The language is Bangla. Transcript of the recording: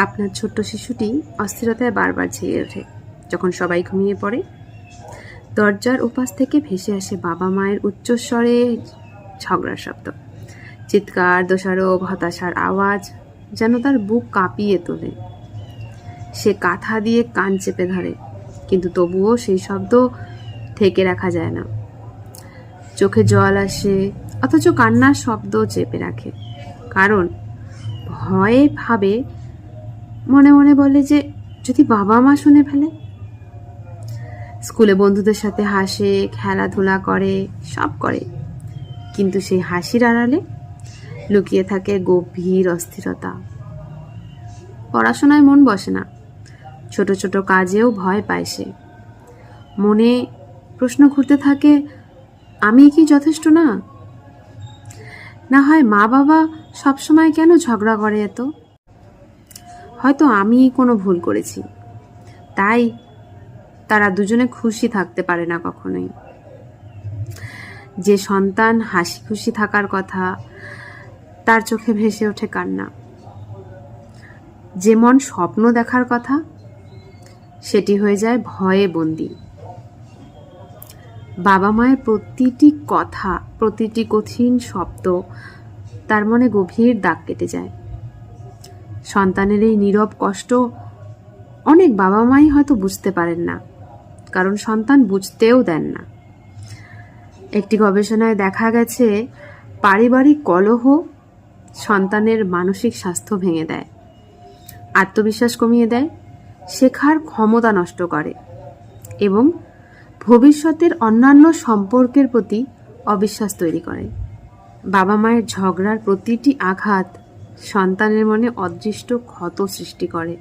আপনার ছোট্ট শিশুটি অস্থিরতায় বারবার ঝেড়ে ওঠে যখন সবাই ঘুমিয়ে পড়ে। দরজার ওপাশ থেকে ভেসে আসে বাবা মায়ের উচ্চস্বরে ঝগড়ার শব্দ, চিৎকার, দোষারোপ, হতাশার আওয়াজ যেন তার বুক কাঁপিয়ে তোলে। সে কাঁথা দিয়ে কান চেপে ধরে, কিন্তু তবুও সেই শব্দ ঢেকে রাখা যায় না। চোখে জল আসে, অথচ কান্নার শব্দ চেপে রাখে, কারণ ভয়ে ভাবে, মনে মনে বলে যে যদি বাবা মা শুনে ফেলে। স্কুলে বন্ধুদের সাথে হাসে, খেলাধুলা করে, সব করে, কিন্তু সেই হাসির আড়ালে লুকিয়ে থাকে গভীর অস্থিরতা। পড়াশোনায় মন বসে না, ছোট ছোট কাজেও ভয় পায় সে। মনে প্রশ্ন ঘুরতে থাকে, আমি কি যথেষ্ট না? না হয় মা বাবা সবসময় কেন ঝগড়া করে এত? হয়তো আমি কোনো ভুল করেছি, তাই তারা দুজনে খুশি থাকতে পারে না কখনোই। যে সন্তান হাসি খুশি থাকার কথা, তার চোখে ভেসে ওঠে কান্না। যে মন স্বপ্ন দেখার কথা, সেটি হয়ে যায় ভয়ে বন্দী। বাবা মায়ের প্রতিটি কথা, প্রতিটি কঠিন শব্দ তার মনে গভীর দাগ কেটে যায়। সন্তানের এই নীরব কষ্ট অনেক বাবা মাই হয়তো বুঝতে পারেন না, কারণ সন্তান বুঝতেও দেন না। একটি গবেষণায় দেখা গেছে, পারিবারিক কলহ সন্তানের মানসিক স্বাস্থ্য ভেঙে দেয়, আত্মবিশ্বাস কমিয়ে দেয়, শেখার ক্ষমতা নষ্ট করে এবং ভবিষ্যতের অন্যান্য সম্পর্কের প্রতি অবিশ্বাস তৈরি করে। বাবা মায়ের ঝগড়ার প্রতিটি আঘাত সন্তানের মনে অদৃষ্ট ক্ষত সৃষ্টি করে।